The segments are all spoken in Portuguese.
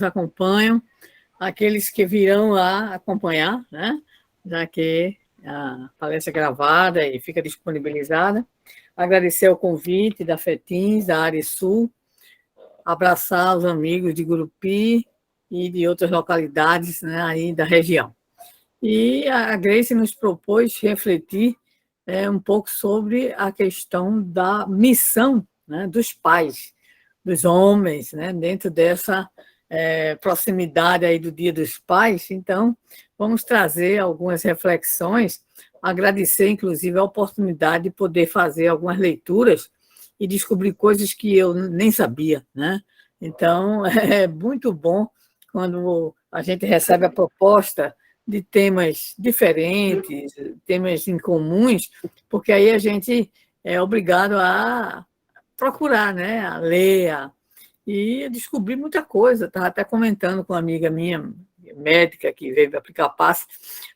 acompanham, aqueles que virão lá acompanhar, né? Já que a palestra é gravada e fica disponibilizada. Agradecer o convite da FETINS, da área sul, abraçar os amigos de Gurupi e de outras localidades, né, aí da região. E a Grace nos propôs refletir um pouco sobre a questão da missão, né, dos pais, dos homens, né, dentro dessa proximidade aí do Dia dos Pais. Então, vamos trazer algumas reflexões, agradecer, inclusive, a oportunidade de poder fazer algumas leituras e descobrir coisas que eu nem sabia, né? Então, é muito bom quando a gente recebe a proposta de temas diferentes, temas incomuns, porque aí a gente é obrigado a procurar, né? A ler, e descobri muita coisa. Estava até comentando com uma amiga minha, médica, que veio aplicar passe,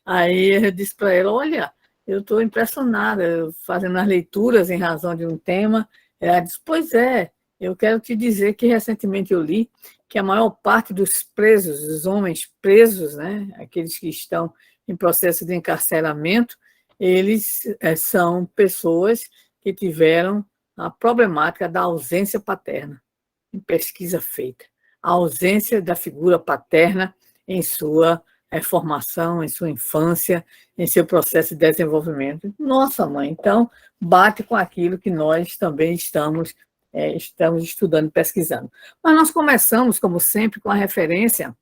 aí eu disse para ela, olha, eu estou impressionada, eu fazendo as leituras em razão de um tema. Ela disse, pois é, eu quero te dizer que recentemente eu li que a maior parte dos presos, dos homens presos, né, aqueles que estão em processo de encarceramento, eles são pessoas que tiveram a problemática da ausência paterna, em pesquisa feita. A ausência da figura paterna em sua formação, em sua infância, em seu processo de desenvolvimento. Nossa, mãe, então bate com aquilo que nós também estamos estudando, pesquisando. Mas nós começamos, como sempre, com a referência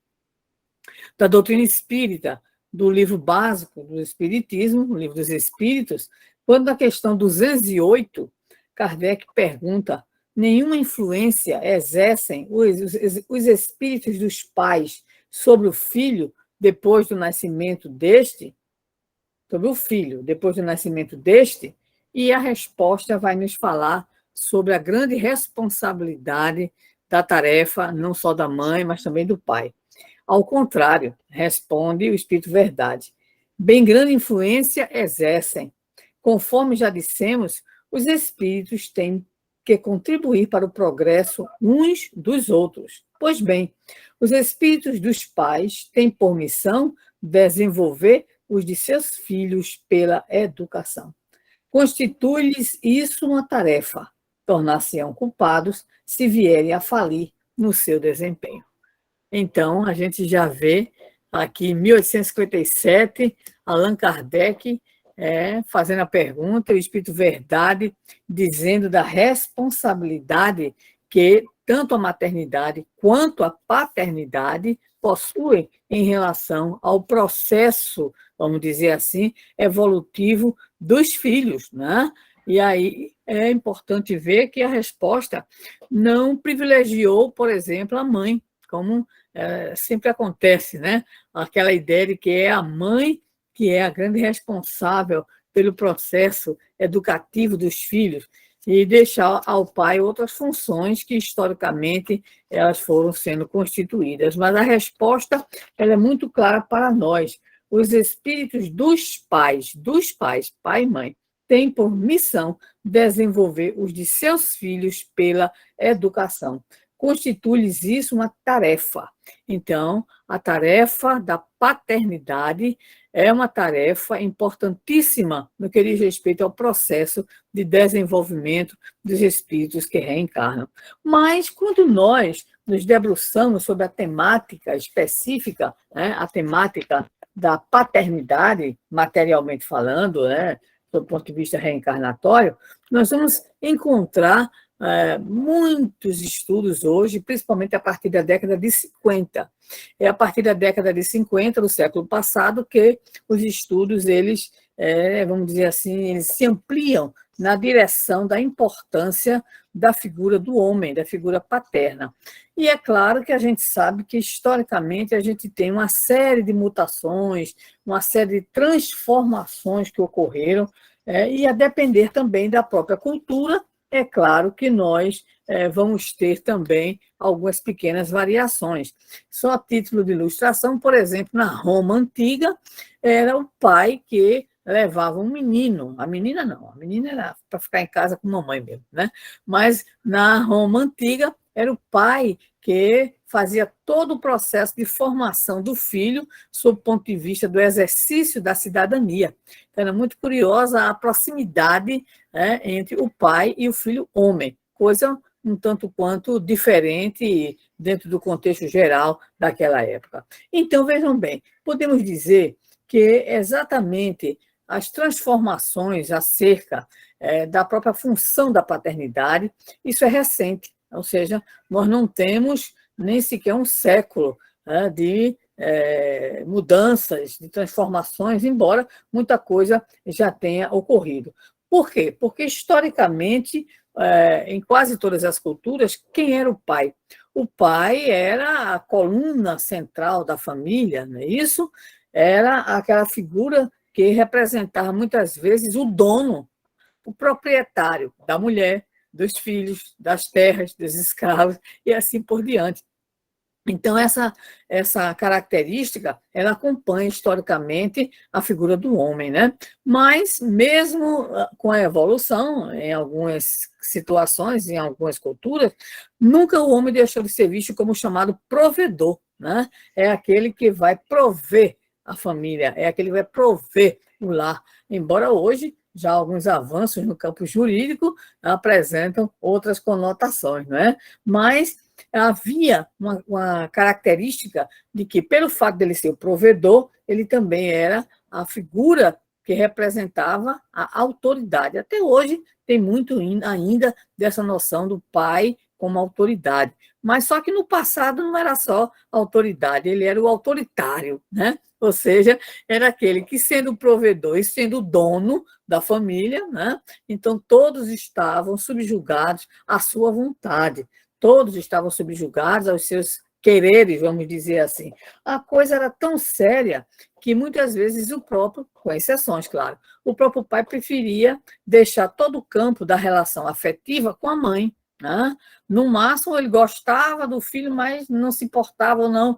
da doutrina espírita, do livro básico do Espiritismo, o Livro dos Espíritos, quando na questão 208, Kardec pergunta: nenhuma influência exercem os espíritos dos pais sobre o filho depois do nascimento deste? Sobre o filho, depois do nascimento deste? E a resposta vai nos falar sobre a grande responsabilidade da tarefa, não só da mãe, mas também do pai. Ao contrário, responde o Espírito Verdade. Bem grande influência exercem. Conforme já dissemos, os espíritos têm que contribuir para o progresso uns dos outros. Pois bem, os espíritos dos pais têm por missão desenvolver os de seus filhos pela educação. Constitui-lhes isso uma tarefa. Tornar-se-ão culpados se vierem a falir no seu desempenho. Então, a gente já vê aqui em 1857, Allan Kardec fazendo a pergunta, o Espírito Verdade dizendo da responsabilidade que tanto a maternidade quanto a paternidade possuem em relação ao processo, vamos dizer assim, evolutivo dos filhos, né? E aí é importante ver que a resposta não privilegiou, por exemplo, a mãe, como sempre acontece, né? Aquela ideia de que é a mãe que é a grande responsável pelo processo educativo dos filhos e deixar ao pai outras funções que, historicamente, elas foram sendo constituídas. Mas a resposta ela é muito clara para nós. Os espíritos dos pais, pai e mãe, têm por missão desenvolver os de seus filhos pela educação. Constitui-lhes isso uma tarefa. Então, a tarefa da paternidade é uma tarefa importantíssima no que diz respeito ao processo de desenvolvimento dos espíritos que reencarnam. Mas, quando nós nos debruçamos sobre a temática específica, né, a temática da paternidade, materialmente falando, né, do ponto de vista reencarnatório, nós vamos encontrar muitos estudos hoje, principalmente a partir da década de 50. É a partir da década de 50 do século passado que os estudos, eles, vamos dizer assim, eles se ampliam na direção da importância da figura do homem, da figura paterna. E é claro que a gente sabe que, historicamente, a gente tem uma série de mutações, uma série de transformações que ocorreram, e a depender também da própria cultura. É claro que nós vamos ter também algumas pequenas variações. Só a título de ilustração, por exemplo, na Roma Antiga, era o pai que levava um menino, a menina não, a menina era para ficar em casa com a mamãe mesmo, né? Mas na Roma Antiga, era o pai que fazia todo o processo de formação do filho sob o ponto de vista do exercício da cidadania. Então, era muito curiosa a proximidade, né, entre o pai e o filho homem, coisa um tanto quanto diferente dentro do contexto geral daquela época. Então, vejam bem, podemos dizer que exatamente as transformações acerca da própria função da paternidade, isso é recente, ou seja, nós não temos nem sequer um século, né, de mudanças, de transformações, embora muita coisa já tenha ocorrido. Por quê? Porque, historicamente, em quase todas as culturas, quem era o pai? O pai era a coluna central da família, não é isso? Era aquela figura que representava muitas vezes o dono, o proprietário da mulher, dos filhos, das terras, dos escravos e assim por diante. Então, essa característica, ela acompanha historicamente a figura do homem, né? Mas, mesmo com a evolução, em algumas situações, em algumas culturas, nunca o homem deixou de ser visto como chamado provedor, né? É aquele que vai prover a família, é aquele que vai prover o lar. Embora hoje, já alguns avanços no campo jurídico apresentam outras conotações, não é? Mas havia uma característica de que, pelo fato dele ser o provedor, ele também era a figura que representava a autoridade. Até hoje tem muito ainda dessa noção do pai como autoridade. Mas só que no passado não era só autoridade, ele era o autoritário, né? Ou seja, era aquele que, sendo o provedor e sendo o dono da família, né? Então todos estavam subjugados à sua vontade. Todos estavam subjugados aos seus quereres, vamos dizer assim. A coisa era tão séria que muitas vezes o próprio, com exceções, claro, o próprio pai preferia deixar todo o campo da relação afetiva com a mãe, né? No máximo, ele gostava do filho, mas não se importava ou não,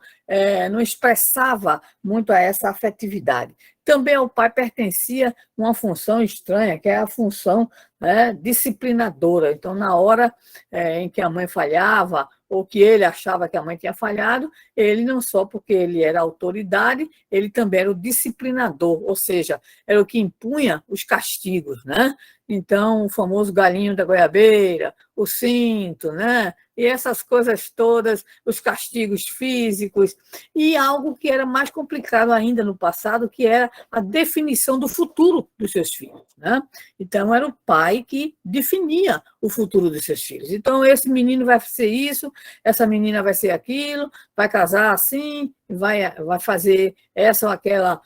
não expressava muito a essa afetividade. Também ao pai pertencia uma função estranha, que é a função, né, disciplinadora. Então, na hora em que a mãe falhava, ou que ele achava que a mãe tinha falhado, ele não só porque ele era autoridade, ele também era o disciplinador, ou seja, era o que impunha os castigos, né? Então, o famoso galinho da goiabeira, o cinto, né? E essas coisas todas, os castigos físicos, e algo que era mais complicado ainda no passado, que era a definição do futuro dos seus filhos, né? Então, era o pai que definia o futuro dos seus filhos. Então, esse menino vai ser isso, essa menina vai ser aquilo, vai casar assim, vai fazer essa ou aquela,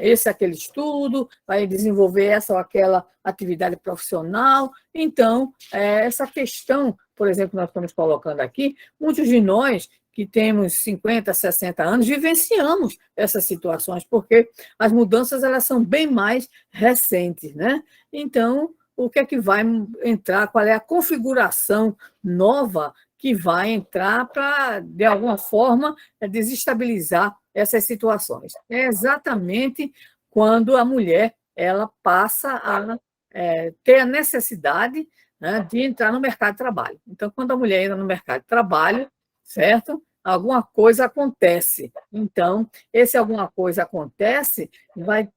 esse ou aquele estudo, vai desenvolver essa ou aquela atividade profissional. Então, essa questão, por exemplo, nós estamos colocando aqui, muitos de nós que temos 50, 60 anos, vivenciamos essas situações, porque as mudanças elas são bem mais recentes, né? Então, o que é que vai entrar, qual é a configuração nova que vai entrar para, de alguma forma, desestabilizar essas situações. É exatamente quando a mulher ela passa a ter a necessidade, né, de entrar no mercado de trabalho. Então, quando a mulher entra no mercado de trabalho, certo? Alguma coisa acontece. Então, esse alguma coisa acontece vai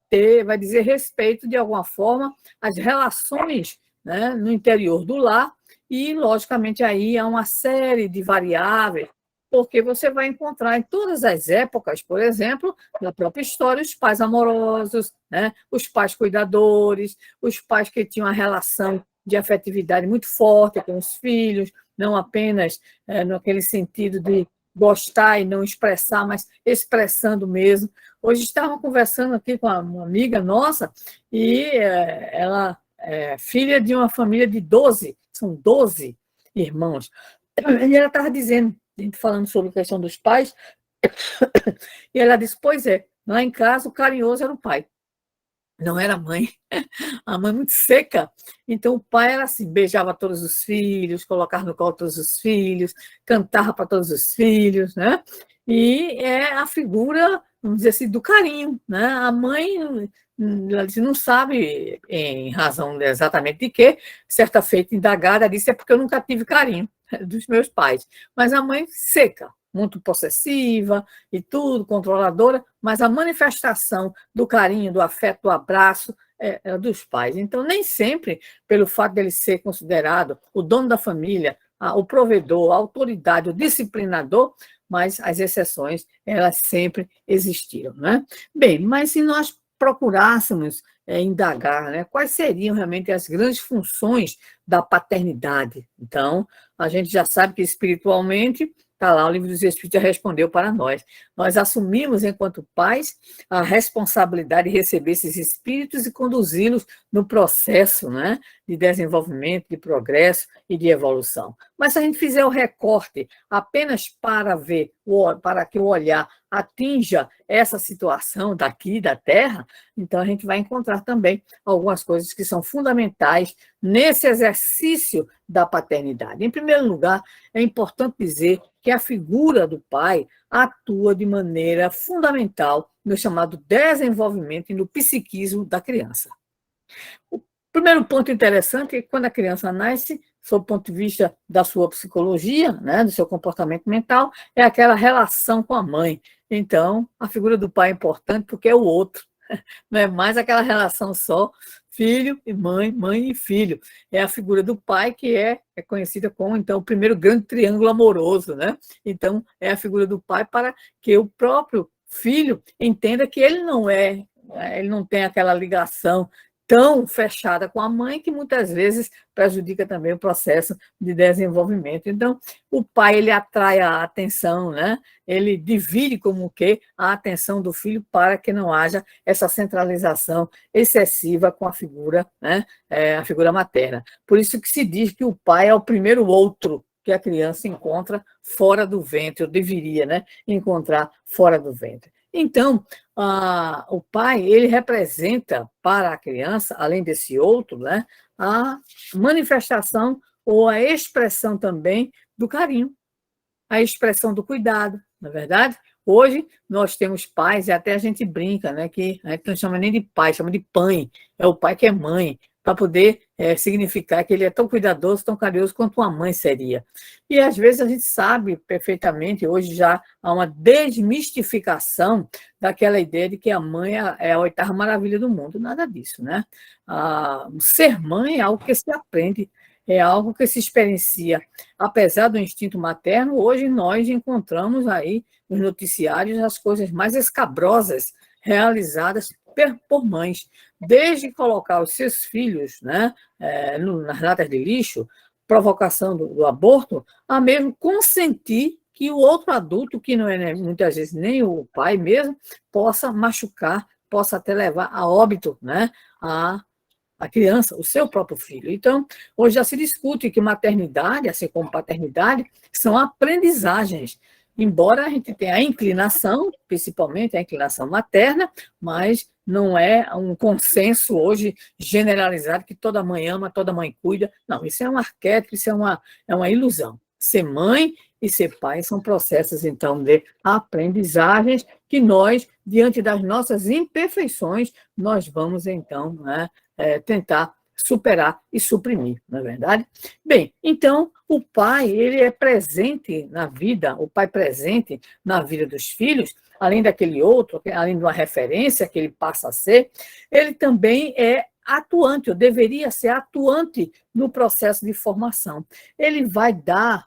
dizer respeito, de alguma forma, às relações, né, no interior do lar, e, logicamente, aí há uma série de variáveis, porque você vai encontrar em todas as épocas, por exemplo, na própria história, os pais amorosos, né, os pais cuidadores, os pais que tinham uma relação de afetividade muito forte com os filhos, não apenas naquele sentido de gostar e não expressar, mas expressando mesmo. Hoje estava conversando aqui com uma amiga nossa e ela é filha de uma família de 12, são 12 irmãos. E ela estava dizendo, a gente falando sobre a questão dos pais, e ela disse, pois é, lá em casa o carinhoso era o pai, não era a mãe. A mãe muito seca. Então, o pai era assim, beijava todos os filhos, colocava no colo todos os filhos, cantava para todos os filhos, né? E é a figura, vamos dizer assim, do carinho, né? A mãe, ela disse, não sabe em razão exatamente de quê, certa feita indagada, disse, é porque eu nunca tive carinho. dos meus pais. Mas a mãe seca, muito possessiva e tudo, controladora, mas a manifestação do carinho, do afeto, do abraço é dos pais. Então, nem sempre, pelo fato dele ser considerado o dono da família, o provedor, a autoridade, o disciplinador, mas as exceções, elas sempre existiram, né? Bem, mas se nós procurássemos indagar, né, quais seriam realmente as grandes funções da paternidade. Então, a gente já sabe que espiritualmente, está lá, o Livro dos Espíritos já respondeu para nós. Nós assumimos, enquanto pais, a responsabilidade de receber esses espíritos e conduzi-los no processo, né, de desenvolvimento, de progresso e de evolução. Mas se a gente fizer o recorte apenas para ver, para que o olhar atinja essa situação daqui da Terra, então a gente vai encontrar também algumas coisas que são fundamentais nesse exercício da paternidade. Em primeiro lugar, é importante dizer que a figura do pai atua de maneira fundamental no chamado desenvolvimento e no psiquismo da criança. O primeiro ponto interessante é que quando a criança nasce, sob o ponto de vista da sua psicologia, né, do seu comportamento mental, é aquela relação com a mãe. Então, a figura do pai é importante porque é o outro. Não é mais aquela relação só filho e mãe, mãe e filho. É a figura do pai que é conhecida como, então, o primeiro grande triângulo amoroso, né? Então, é a figura do pai para que o próprio filho entenda que ele não tem aquela ligação tão fechada com a mãe que muitas vezes prejudica também o processo de desenvolvimento. Então, o pai ele atrai a atenção, né? Ele divide como que a atenção do filho para que não haja essa centralização excessiva com a figura, né? A figura materna. Por isso que se diz que o pai é o primeiro outro que a criança encontra fora do ventre, ou deveria, né, encontrar fora do ventre. Então, o pai, ele representa para a criança, além desse outro, né, a manifestação ou a expressão também do carinho, a expressão do cuidado, não é verdade? Hoje nós temos pais, e até a gente brinca, né, que a gente não chama nem de pai, chama de pai, é o pai que é mãe, para poder significar que ele é tão cuidadoso, tão carinhoso quanto uma mãe seria. E às vezes a gente sabe perfeitamente, hoje já há uma desmistificação daquela ideia de que a mãe é a oitava maravilha do mundo, nada disso, né? Ser mãe é algo que se aprende, é algo que se experiencia. Apesar do instinto materno, hoje nós encontramos aí nos noticiários as coisas mais escabrosas realizadas por mães, desde colocar os seus filhos, né, nas latas de lixo, provocação do aborto, a mesmo consentir que o outro adulto, que não é, né, muitas vezes nem o pai mesmo, possa machucar, possa até levar a óbito, né, a criança, o seu próprio filho. Então, hoje já se discute que maternidade, assim como paternidade, são aprendizagens. Embora a gente tenha a inclinação, principalmente a inclinação materna, mas não é um consenso hoje generalizado que toda mãe ama, toda mãe cuida. Não, isso é um arquétipo, isso é uma ilusão. Ser mãe e ser pai são processos, então, de aprendizagens que nós, diante das nossas imperfeições, nós vamos, então, né, tentar superar e suprimir, não é verdade? Bem, então, o pai, ele é presente na vida, o pai presente na vida dos filhos, além daquele outro, além de uma referência que ele passa a ser, ele também é atuante, ou deveria ser atuante no processo de formação. Ele vai dar,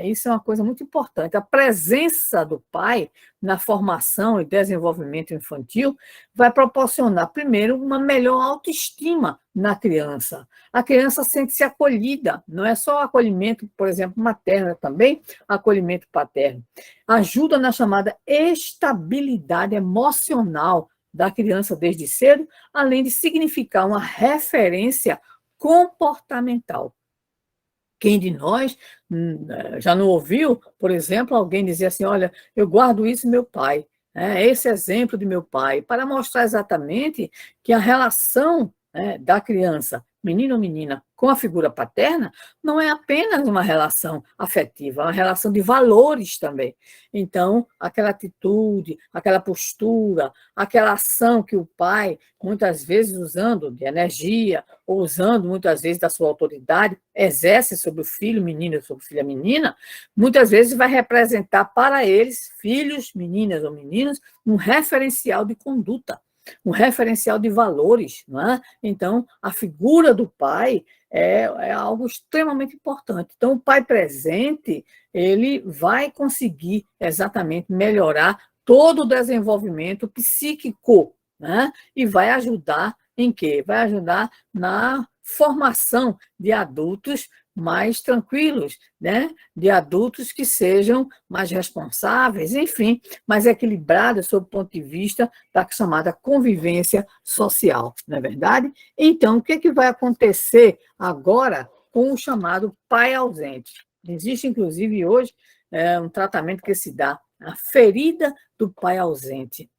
isso é uma coisa muito importante, a presença do pai na formação e desenvolvimento infantil vai proporcionar, primeiro, uma melhor autoestima na criança. A criança sente-se acolhida, não é só acolhimento, por exemplo, materno, também acolhimento paterno. Ajuda na chamada estabilidade emocional da criança desde cedo, além de significar uma referência comportamental. Quem de nós já não ouviu, por exemplo, alguém dizer assim, olha, eu guardo isso meu pai, esse exemplo de meu pai, para mostrar exatamente que a relação, da criança menino ou menina, com a figura paterna, não é apenas uma relação afetiva, é uma relação de valores também. Então, aquela atitude, aquela postura, aquela ação que o pai, muitas vezes usando de energia, ou usando muitas vezes da sua autoridade, exerce sobre o filho menino, sobre a filha menina, muitas vezes vai representar para eles, filhos, meninas ou meninos, um referencial de conduta, um referencial de valores, não é? Então, a figura do pai é algo extremamente importante. Então, o pai presente, ele vai conseguir exatamente melhorar todo o desenvolvimento psíquico, né? E vai ajudar em quê? Vai ajudar na formação de adultos mais tranquilos, né? De adultos que sejam mais responsáveis, enfim, mais equilibrados sob o ponto de vista da chamada convivência social, não é verdade? Então, o que vai acontecer agora com o chamado pai ausente? Existe, inclusive, hoje, um tratamento que se dá, a ferida do pai ausente.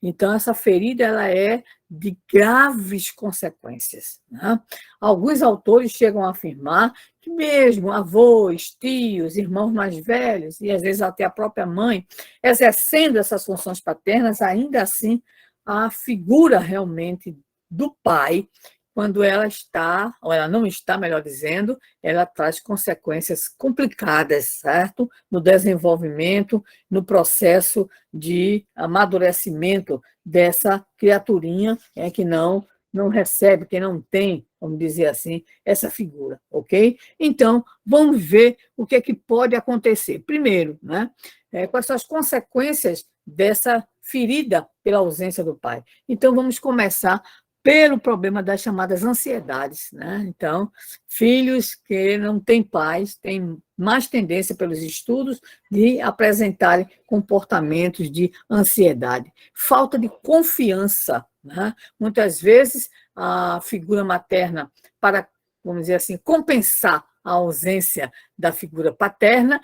Então, essa ferida ela é de graves consequências, né? Alguns autores chegam a afirmar que mesmo avós, tios, irmãos mais velhos, e às vezes até a própria mãe, exercendo essas funções paternas, ainda assim, a figura realmente do pai, quando ela está, ou ela não está, melhor dizendo, ela traz consequências complicadas, certo? No desenvolvimento, no processo de amadurecimento dessa criaturinha que não recebe, que não tem, vamos dizer assim, essa figura, ok? Então, vamos ver o que pode acontecer. Primeiro, né, quais são as consequências dessa ferida pela ausência do pai. Então, vamos começar pelo problema das chamadas ansiedades, né? Então, filhos que não têm pais têm mais tendência pelos estudos de apresentarem comportamentos de ansiedade, falta de confiança, né? Muitas vezes a figura materna, para, vamos dizer assim, compensar a ausência da figura paterna,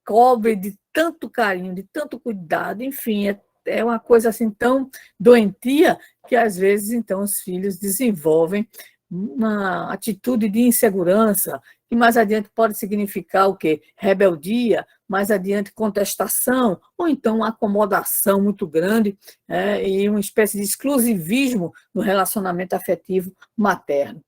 cobre de tanto carinho, de tanto cuidado, enfim, é uma coisa assim tão doentia que às vezes então os filhos desenvolvem uma atitude de insegurança, que mais adiante pode significar o quê? Rebeldia, mais adiante contestação, ou então uma acomodação muito grande e uma espécie de exclusivismo no relacionamento afetivo materno.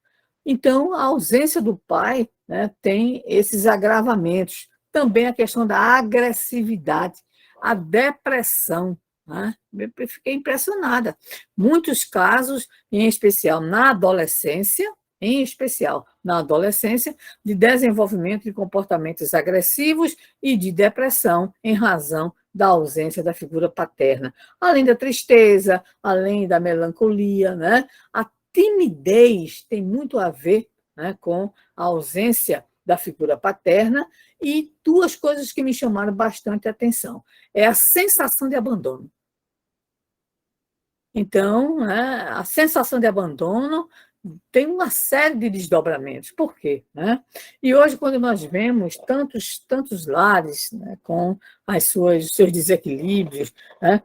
Então, a ausência do pai, né, tem esses agravamentos. Também a questão da agressividade, a depressão, né? Eu fiquei impressionada. Muitos casos, em especial na adolescência, de desenvolvimento de comportamentos agressivos e de depressão em razão da ausência da figura paterna. Além da tristeza, além da melancolia, né? A timidez tem muito a ver, né, com a ausência da figura paterna, e duas coisas que me chamaram bastante a atenção. É a sensação de abandono. Então, né, a sensação de abandono tem uma série de desdobramentos. Por quê? Né? E hoje, quando nós vemos tantos lares, né, com os seus desequilíbrios, né,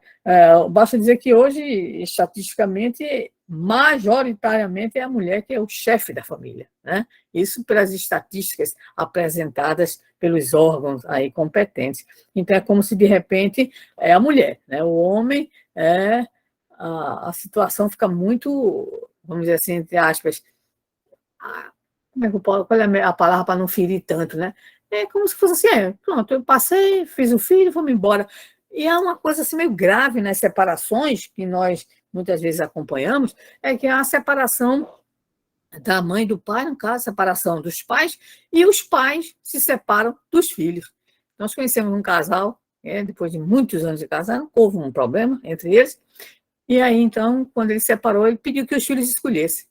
basta dizer que hoje, estatisticamente, majoritariamente é a mulher que é o chefe da família, né? Isso pelas estatísticas apresentadas pelos órgãos aí competentes. Então, é como se, de repente, é a mulher, né? O homem a situação fica muito, vamos dizer assim, entre aspas, como é que eu posso, qual é a palavra para não ferir tanto, né? É como se fosse assim, pronto, eu passei, fiz o filho, vamos embora. E é uma coisa assim meio grave nas separações que nós muitas vezes acompanhamos, é que é a separação da mãe e do pai, no caso, a separação dos pais, e os pais se separam dos filhos. Nós conhecemos um casal, depois de muitos anos de casado, houve um problema entre eles, e aí, então, quando ele separou, ele pediu que os filhos escolhessem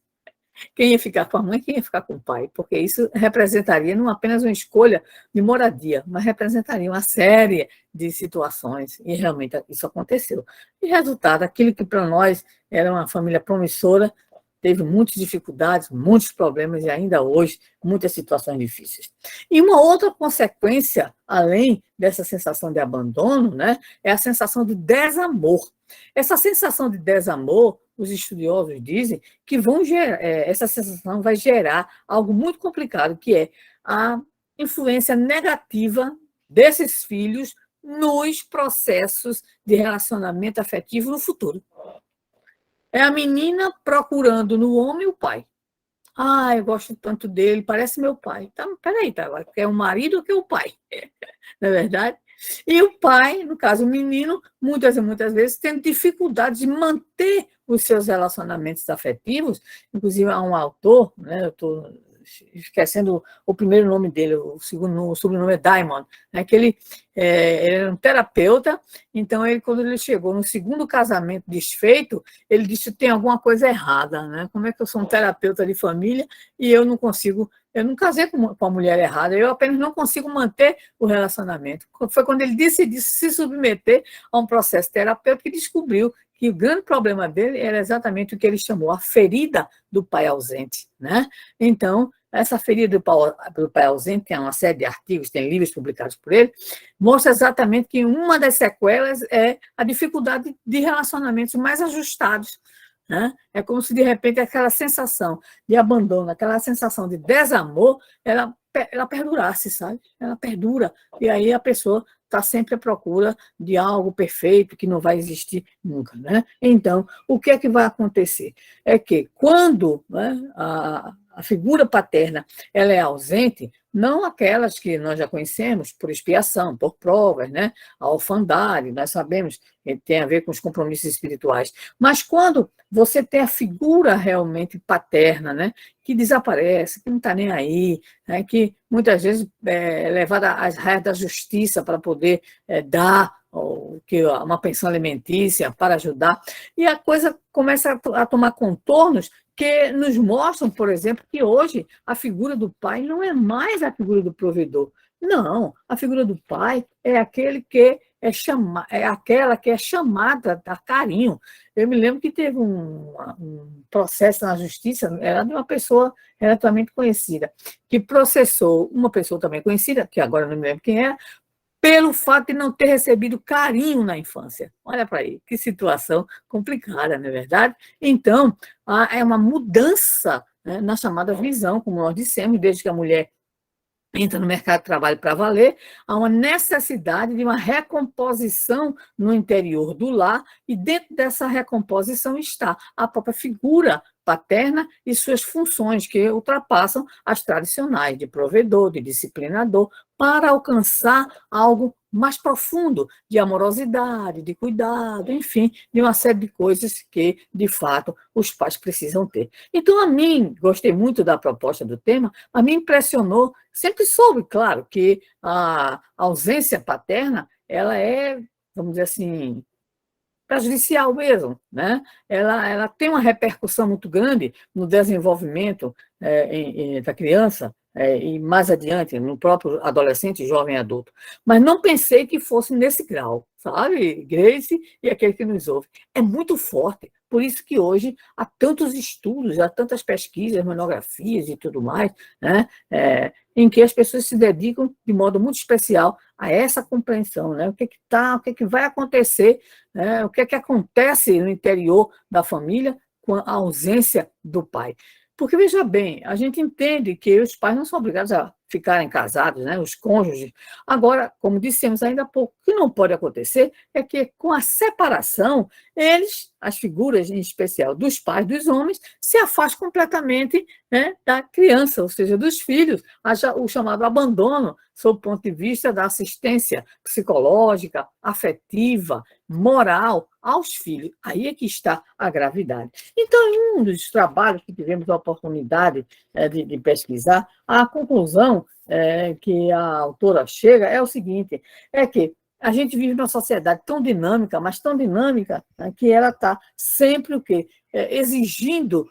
quem ia ficar com a mãe e quem ia ficar com o pai, porque isso representaria não apenas uma escolha de moradia, mas representaria uma série de situações, e realmente isso aconteceu. E resultado, aquilo que para nós era uma família promissora, teve muitas dificuldades, muitos problemas e ainda hoje muitas situações difíceis. E uma outra consequência, além dessa sensação de abandono, né, é a sensação de desamor. Essa sensação de desamor, os estudiosos dizem que essa sensação vai gerar algo muito complicado, que é a influência negativa desses filhos nos processos de relacionamento afetivo no futuro. É a menina procurando no homem o pai. Ah, eu gosto tanto dele, parece meu pai. Então, peraí, tá? Quer o marido ou quer o pai? Não é verdade? E o pai, no caso o menino, muitas e muitas vezes tem dificuldade de manter os seus relacionamentos afetivos. Inclusive, há um autor, né, eu estou esquecendo o primeiro nome dele, o sobrenome é Diamond, né, que ele era um terapeuta. Então, quando ele chegou no segundo casamento desfeito, ele disse: tem alguma coisa errada, né? Como é que eu sou um terapeuta de família e eu não casei com a mulher errada, eu apenas não consigo manter o relacionamento. Foi quando ele decidiu se submeter a um processo terapêutico e descobriu que o grande problema dele era exatamente o que ele chamou a ferida do pai ausente, né? Então, essa ferida do pai ausente, tem uma série de artigos, tem livros publicados por ele, mostra exatamente que uma das sequelas é a dificuldade de relacionamentos mais ajustados, né? É como se, de repente, aquela sensação de abandono, aquela sensação de desamor, ela perdurasse, sabe? Ela perdura, e aí a pessoa está sempre à procura de algo perfeito que não vai existir nunca, né? Então, o que é que vai acontecer? É que quando, né, a figura paterna ela é ausente, não aquelas que nós já conhecemos por expiação, por provas, né? A orfandade, nós sabemos que tem a ver com os compromissos espirituais, mas quando você tem a figura realmente paterna, né, que desaparece, que não está nem aí, né, que muitas vezes é levada às raias da justiça para poder dar uma pensão alimentícia para ajudar, e a coisa começa a tomar contornos que nos mostram, por exemplo, que hoje a figura do pai não é mais a figura do provedor. Não, a figura do pai é aquele que é aquela que é chamada a carinho. Eu me lembro que teve um processo na justiça, era de uma pessoa relativamente conhecida, que processou uma pessoa também conhecida, que agora não me lembro quem é, pelo fato de não ter recebido carinho na infância. Olha para aí, que situação complicada, não é verdade? Então, é uma mudança, né, na chamada visão, como nós dissemos, desde que a mulher entra no mercado de trabalho para valer, há uma necessidade de uma recomposição no interior do lar, e dentro dessa recomposição está a própria figura paterna e suas funções, que ultrapassam as tradicionais de provedor, de disciplinador, para alcançar algo mais profundo, de amorosidade, de cuidado, enfim, de uma série de coisas que, de fato, os pais precisam ter. Então, a mim, gostei muito da proposta do tema, a mim impressionou, sempre soube, claro, que a ausência paterna, ela é, vamos dizer assim, prejudicial mesmo, né? Ela tem uma repercussão muito grande no desenvolvimento da criança, e mais adiante, no próprio adolescente, jovem adulto. Mas não pensei que fosse nesse grau, sabe, Grace e aquele que nos ouve. É muito forte, por isso que hoje há tantos estudos, há tantas pesquisas, monografias e tudo mais, né? Em que as pessoas se dedicam de modo muito especial a essa compreensão, né? O que que vai acontecer, né? O que é que acontece no interior da família com a ausência do pai. Porque, veja bem, a gente entende que os pais não são obrigados a ficarem casados, né, os cônjuges. Agora, como dissemos ainda há pouco, o que não pode acontecer é que, com a separação, as figuras, em especial dos pais, dos homens, se afastam completamente, né, da criança, ou seja, dos filhos, haja o chamado abandono, sob o ponto de vista da assistência psicológica, afetiva, moral aos filhos. Aí é que está a gravidade. Então, em um dos trabalhos que tivemos a oportunidade de pesquisar, a conclusão que a autora chega é o seguinte, é que a gente vive numa sociedade tão dinâmica, mas tão dinâmica, né, que ela está sempre o quê? Exigindo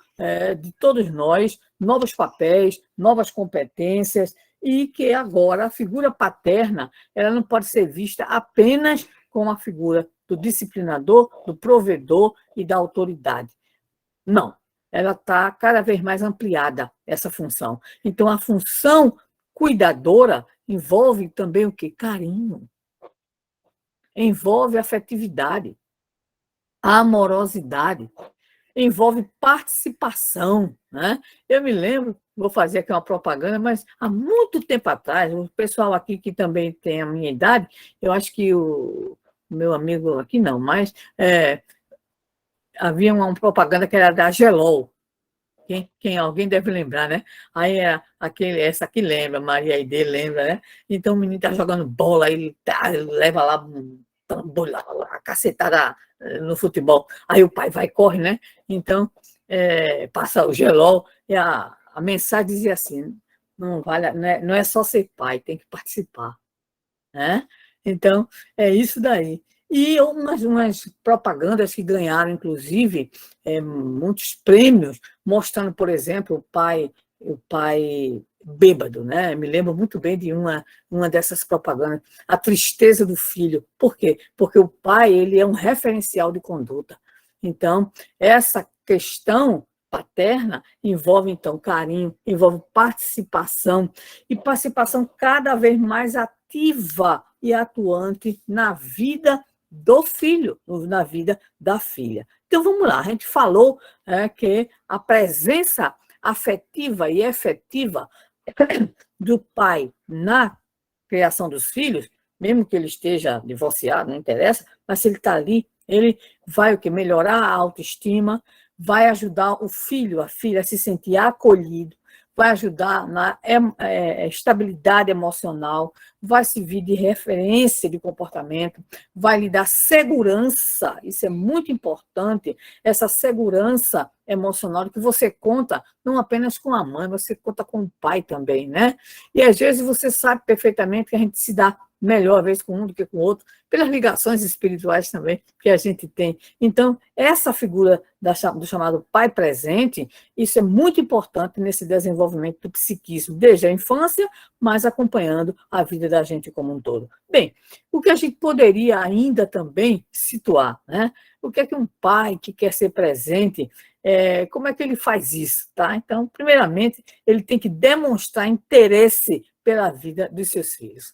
de todos nós novos papéis, novas competências, e que agora a figura paterna ela não pode ser vista apenas como a figura do disciplinador, do provedor e da autoridade. Não, ela está cada vez mais ampliada, essa função. Então, a função cuidadora envolve também o quê? Carinho, envolve afetividade, amorosidade, envolve participação, né? Eu me lembro, vou fazer aqui uma propaganda, mas há muito tempo atrás, o pessoal aqui que também tem a minha idade, eu acho que o meu amigo aqui não, mas havia uma propaganda que era da Gelol. Alguém deve lembrar, né? Aí essa aqui lembra, Maria Aide lembra, né? Então o menino tá jogando bola, ele leva lá um trambolho, a cacetada no futebol. Aí o pai vai e corre, né? Então passa o gelol e a mensagem dizia assim: não vale, não é só ser pai, tem que participar, né? Então, é isso daí. E umas propagandas que ganharam, inclusive, muitos prêmios, mostrando, por exemplo, o pai bêbado, né? Me lembro muito bem de uma dessas propagandas, a tristeza do filho. Por quê? Porque o pai ele é um referencial de conduta. Então, essa questão paterna envolve, então, carinho, envolve participação, e participação cada vez mais ativa e atuante na vida do filho, na vida da filha. Então, vamos lá, a gente falou que a presença afetiva e efetiva do pai na criação dos filhos, mesmo que ele esteja divorciado, não interessa, mas se ele está ali, ele vai o quê? Melhorar a autoestima, vai ajudar o filho, a filha a se sentir acolhido, vai ajudar na estabilidade emocional, vai servir de referência de comportamento, vai lhe dar segurança, isso é muito importante, essa segurança emocional que você conta não apenas com a mãe, você conta com o pai também, né? E às vezes você sabe perfeitamente que a gente se dá melhor, às vezes, com um do que com o outro, pelas ligações espirituais também que a gente tem. Então, essa figura do chamado pai presente, isso é muito importante nesse desenvolvimento do psiquismo, desde a infância, mas acompanhando a vida da gente como um todo. Bem, o que a gente poderia ainda também situar, né? O que é que um pai que quer ser presente, como é que ele faz isso, tá? Então, primeiramente, ele tem que demonstrar interesse pela vida dos seus filhos.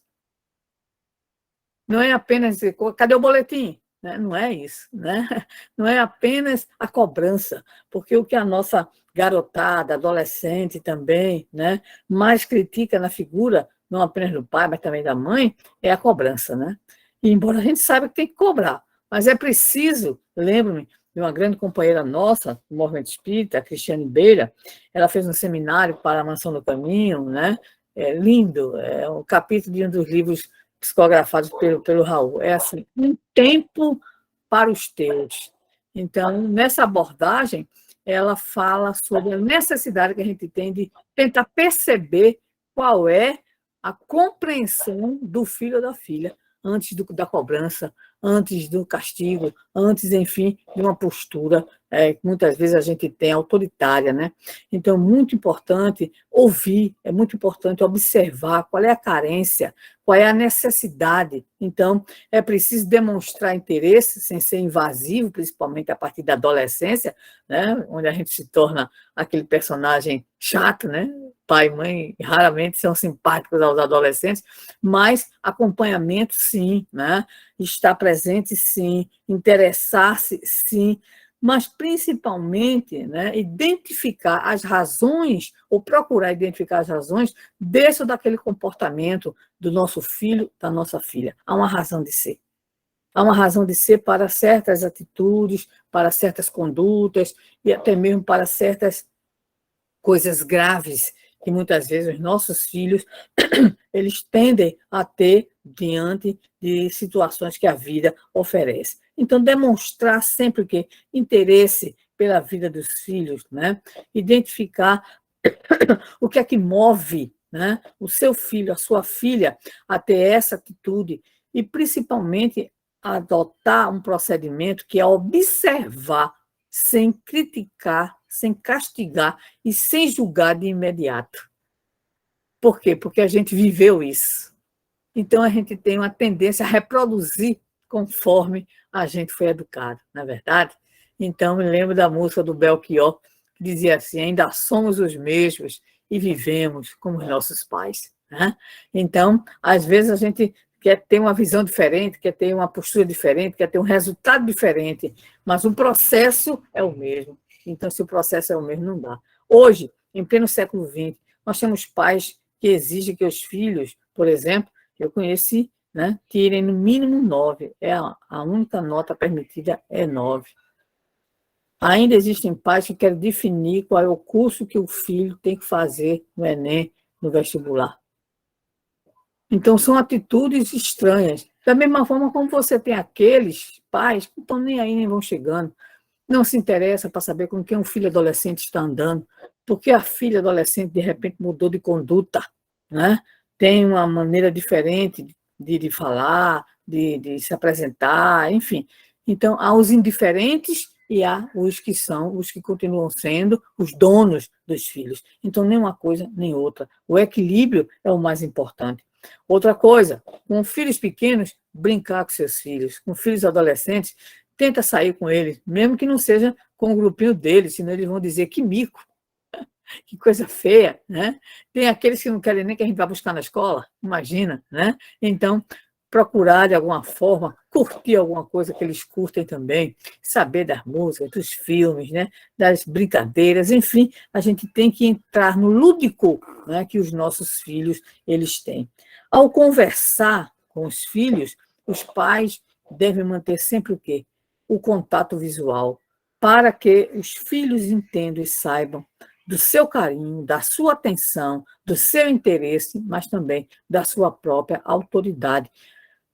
Não é apenas dizer, cadê o boletim? Né? Não é isso, né? Não é apenas a cobrança, porque o que a nossa garotada, adolescente também, né, mais critica na figura, não apenas do pai, mas também da mãe, é a cobrança, né? E embora a gente saiba que tem que cobrar, mas é preciso, lembro-me de uma grande companheira nossa, do Movimento Espírita, a Cristiane Beira, ela fez um seminário para a Mansão do Caminho, né? É lindo, é um capítulo de um dos livros psicografados pelo Raul. É assim, um tempo para os teus. Então, nessa abordagem, ela fala sobre a necessidade que a gente tem de tentar perceber qual é a compreensão do filho ou da filha antes da cobrança, antes do castigo, antes, enfim, de uma postura que muitas vezes a gente tem autoritária, né? Então, muito importante ouvir, é muito importante observar qual é a carência, qual é a necessidade. Então, é preciso demonstrar interesse sem ser invasivo, principalmente a partir da adolescência, né? Onde a gente se torna aquele personagem chato, né? Pai e mãe raramente são simpáticos aos adolescentes, mas acompanhamento, sim, né? Estar presente, sim, interessar-se, sim, mas principalmente, né, identificar as razões, ou procurar identificar as razões desse ou daquele comportamento do nosso filho, da nossa filha. Há uma razão de ser. Há uma razão de ser para certas atitudes, para certas condutas e até mesmo para certas coisas graves que muitas vezes os nossos filhos eles tendem a ter diante de situações que a vida oferece. Então, demonstrar sempre o quê? Interesse pela vida dos filhos, né? Identificar o que é que move, né, o seu filho, a sua filha, a ter essa atitude e, principalmente, adotar um procedimento que é observar sem criticar, sem castigar e sem julgar de imediato. Por quê? Porque a gente viveu isso. Então, a gente tem uma tendência a reproduzir conforme a gente foi educado, não é verdade? Então, me lembro da música do Belchior, que dizia assim: ainda somos os mesmos e vivemos como os nossos pais. Né? Então, às vezes a gente quer ter uma visão diferente, quer ter uma postura diferente, quer ter um resultado diferente, mas o processo é o mesmo. Então, se o processo é o mesmo, não dá. Hoje, em pleno século XX, nós temos pais que exigem que os filhos, por exemplo, eu conheci, né, tirem no mínimo 9. A única nota permitida é 9. Ainda existem pais que querem definir qual é o curso que o filho tem que fazer no Enem, no vestibular. Então, são atitudes estranhas. Da mesma forma como você tem aqueles pais que não estão nem aí, nem vão chegando, não se interessa para saber com quem um filho adolescente está andando, porque a filha adolescente, de repente, mudou de conduta, né? Tem uma maneira diferente de falar, de se apresentar, enfim. Então, há os indiferentes e há os que são, os que continuam sendo os donos dos filhos. Então, nem uma coisa, nem outra. O equilíbrio é o mais importante. Outra coisa, com filhos pequenos, brincar com seus filhos. Com filhos adolescentes, tenta sair com eles, mesmo que não seja com o grupinho deles, senão eles vão dizer que mico, que coisa feia, né? Tem aqueles que não querem nem que a gente vá buscar na escola, imagina, né? Então, procurar de alguma forma, curtir alguma coisa que eles curtem também, saber das músicas, dos filmes, né? Das brincadeiras, enfim, a gente tem que entrar no lúdico, né, que os nossos filhos eles têm. Ao conversar com os filhos, os pais devem manter sempre o quê? O contato visual, para que os filhos entendam e saibam do seu carinho, da sua atenção, do seu interesse, mas também da sua própria autoridade.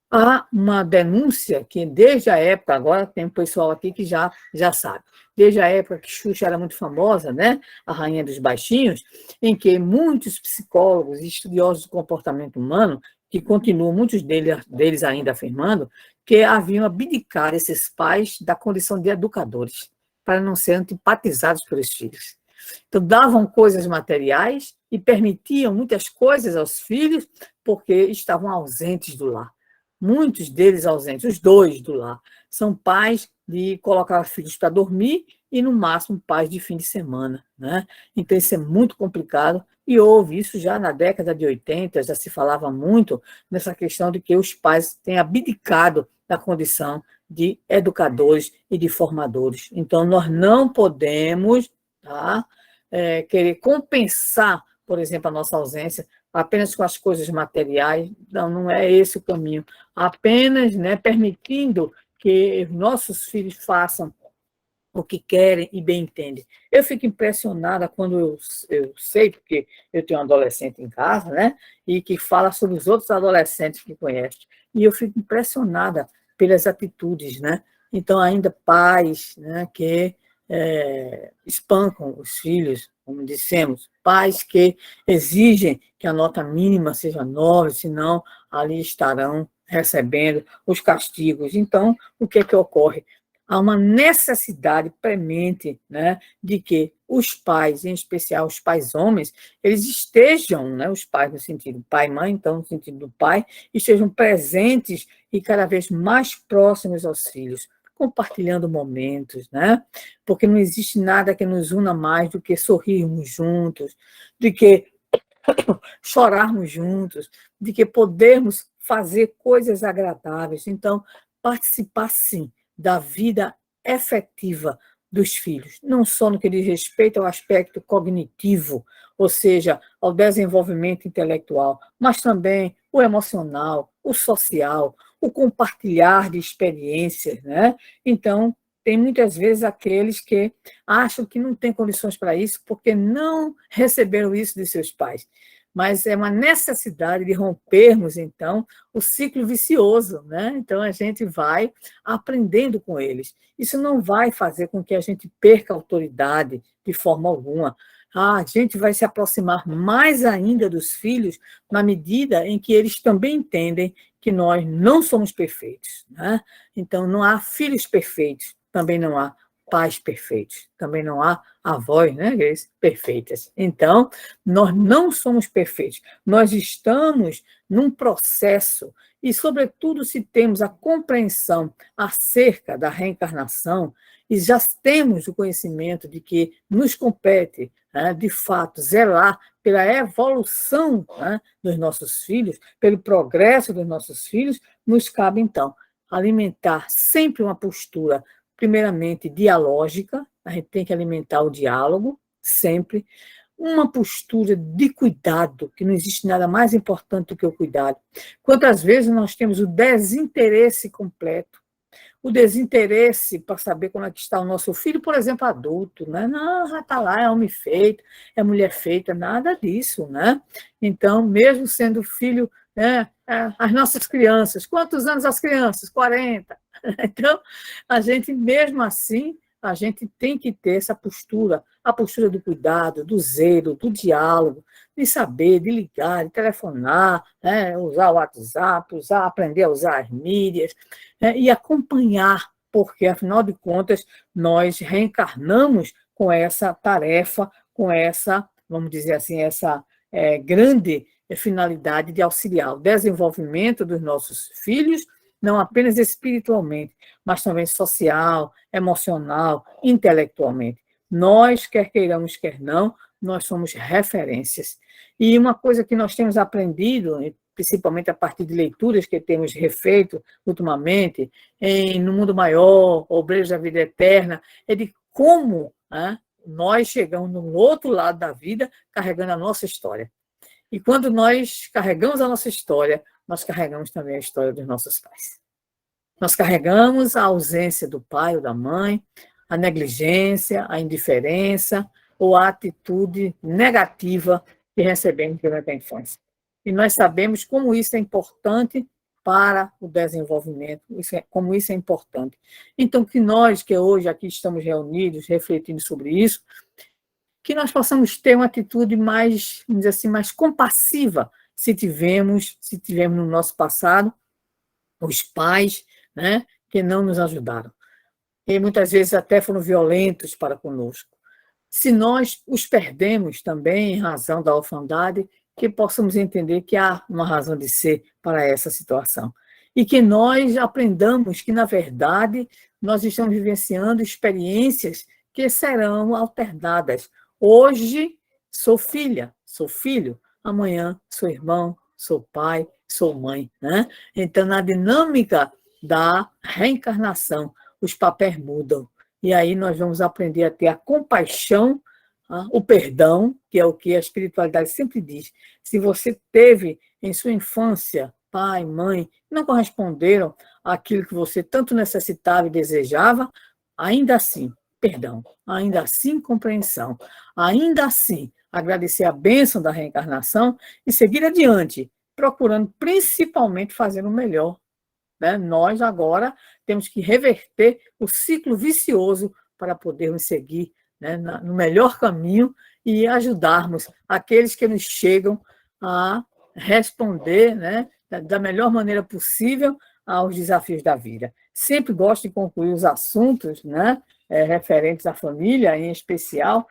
Há uma denúncia que, desde a época, agora tem um pessoal aqui que já sabe, desde a época que Xuxa era muito famosa, né, a rainha dos baixinhos, em que muitos psicólogos e estudiosos do comportamento humano, que continuam, muitos deles ainda afirmando, que haviam abdicado esses pais da condição de educadores, para não serem antipatizados pelos filhos. Então, davam coisas materiais e permitiam muitas coisas aos filhos porque estavam ausentes do lar. Muitos deles ausentes, os dois do lar, são pais de colocar filhos para dormir e, no máximo, pais de fim de semana, né? Então, isso é muito complicado e houve isso já na década de 80, já se falava muito nessa questão de que os pais têm abdicado da condição de educadores e de formadores. Então, nós não podemos, tá, querer compensar, por exemplo, a nossa ausência apenas com as coisas materiais. Não, não é esse o caminho. Apenas, né, permitindo que nossos filhos façam o que querem e bem entendem. Eu fico impressionada quando eu sei, porque eu tenho um adolescente em casa, né, e que fala sobre os outros adolescentes que conhece. E eu fico impressionada pelas atitudes, né? Então, ainda pais, né, que espancam os filhos, como dissemos, pais que exigem que a nota mínima seja 9, senão ali estarão recebendo os castigos. Então, o que é que ocorre? Há uma necessidade premente, né, de que os pais, em especial os pais homens, eles estejam, né, os pais no sentido pai e mãe, então no sentido do pai, estejam presentes e cada vez mais próximos aos filhos, compartilhando momentos, né? Porque não existe nada que nos una mais do que sorrirmos juntos, de que chorarmos juntos, de que podermos fazer coisas agradáveis. Então, participar, sim, da vida efetiva dos filhos, não só no que diz respeito ao aspecto cognitivo, ou seja, ao desenvolvimento intelectual, mas também o emocional, o social, o compartilhar de experiências, né? Então, tem muitas vezes aqueles que acham que não têm condições para isso porque não receberam isso de seus pais. Mas é uma necessidade de rompermos, então, o ciclo vicioso, né? Então, a gente vai aprendendo com eles. Isso não vai fazer com que a gente perca a autoridade de forma alguma. A gente vai se aproximar mais ainda dos filhos na medida em que eles também entendem que nós não somos perfeitos, né? Então, não há filhos perfeitos, também não há pais perfeitos, também não há avós, né, perfeitas. Então, nós não somos perfeitos, nós estamos num processo e, sobretudo, se temos a compreensão acerca da reencarnação e já temos o conhecimento de que nos compete, né, de fato, zelar pela evolução, né, dos nossos filhos, pelo progresso dos nossos filhos, nos cabe, então, alimentar sempre uma postura primeiramente, dialógica, a gente tem que alimentar o diálogo, sempre, uma postura de cuidado, que não existe nada mais importante do que o cuidado. Quantas vezes nós temos o desinteresse completo, o desinteresse para saber como é que está o nosso filho, por exemplo, adulto, né? Não, já está lá, é homem feito, é mulher feita, nada disso, né? Então, mesmo sendo filho, né, as nossas crianças, quantos anos as crianças? 40. Então, a gente, mesmo assim, a gente tem que ter essa postura, a postura do cuidado, do zelo, do diálogo, de saber, de ligar, de telefonar, né, usar o WhatsApp, aprender a usar as mídias, né, e acompanhar, porque, afinal de contas, nós reencarnamos com essa tarefa, com essa, vamos dizer assim, essa grande finalidade de auxiliar o desenvolvimento dos nossos filhos, não apenas espiritualmente, mas também social, emocional, intelectualmente. Nós, quer queiramos, quer não, nós somos referências. E uma coisa que nós temos aprendido, principalmente a partir de leituras que temos refeito ultimamente, No Mundo Maior, Obreiros da Vida Eterna, é de como, né, nós chegamos no outro lado da vida carregando a nossa história. E quando nós carregamos a nossa história, nós carregamos também a história dos nossos pais. Nós carregamos a ausência do pai ou da mãe, a negligência, a indiferença ou a atitude negativa que recebemos durante a infância. E nós sabemos como isso é importante para o desenvolvimento, como isso é importante. Então, que nós que hoje aqui estamos reunidos, refletindo sobre isso, que nós possamos ter uma atitude mais, vamos dizer assim, mais compassiva, se tivermos no nosso passado os pais, né, que não nos ajudaram. E muitas vezes até foram violentos para conosco. Se nós os perdemos também em razão da orfandade, que possamos entender que há uma razão de ser para essa situação. E que nós aprendamos que, na verdade, nós estamos vivenciando experiências que serão alternadas. Hoje sou filha, sou filho, amanhã sou irmão, sou pai, sou mãe, né? Então, na dinâmica da reencarnação, os papéis mudam. E aí nós vamos aprender a ter a compaixão, o perdão, que é o que a espiritualidade sempre diz. Se você teve em sua infância pai, mãe, não corresponderam àquilo que você tanto necessitava e desejava, ainda assim, perdão, ainda assim, compreensão, ainda assim, agradecer a bênção da reencarnação e seguir adiante, procurando principalmente fazer o melhor, né? Nós agora temos que reverter o ciclo vicioso para podermos seguir, né, no melhor caminho e ajudarmos aqueles que nos chegam a responder, né, da melhor maneira possível aos desafios da vida. Sempre gosto de concluir os assuntos, né, referentes à família, em especial,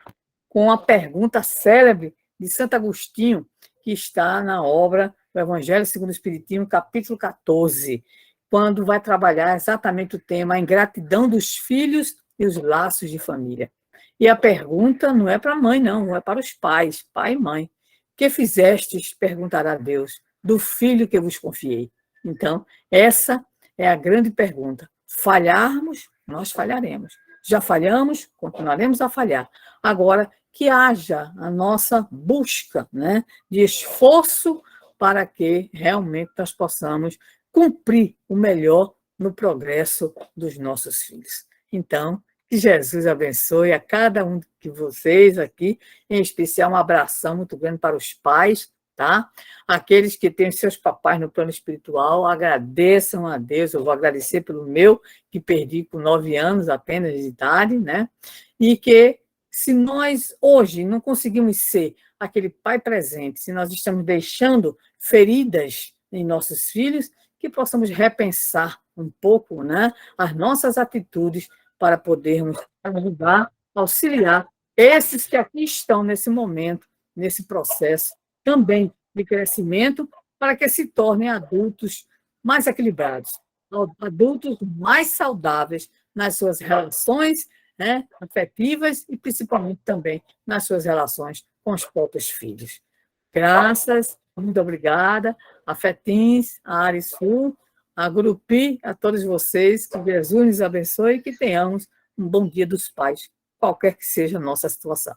com a pergunta célebre de Santo Agostinho, que está na obra do Evangelho segundo o Espiritismo, capítulo 14, quando vai trabalhar exatamente o tema a ingratidão dos filhos e os laços de família. E a pergunta não é para a mãe, não é para os pais, pai e mãe. Que fizestes, perguntará Deus, do filho que vos confiei? Então, essa é a grande pergunta. Falharmos, nós falharemos. Já falhamos, continuaremos a falhar. Agora, que haja a nossa busca, né, de esforço para que realmente nós possamos cumprir o melhor no progresso dos nossos filhos. Então, que Jesus abençoe a cada um de vocês aqui, em especial um abração muito grande para os pais, tá? Aqueles que têm seus papais no plano espiritual, agradeçam a Deus, eu vou agradecer pelo meu, que perdi com 9 anos apenas de idade, né? E que, se nós hoje não conseguimos ser aquele pai presente, se nós estamos deixando feridas em nossos filhos, que possamos repensar um pouco, né, as nossas atitudes para podermos ajudar, auxiliar esses que aqui estão nesse momento, nesse processo também de crescimento, para que se tornem adultos mais equilibrados, adultos mais saudáveis nas suas relações, né, afetivas e principalmente também nas suas relações com os próprios filhos. Graças, muito obrigada a Fetins, a Arisul, a Grupi, a todos vocês, que Jesus nos abençoe e que tenhamos um bom Dia dos Pais, qualquer que seja a nossa situação.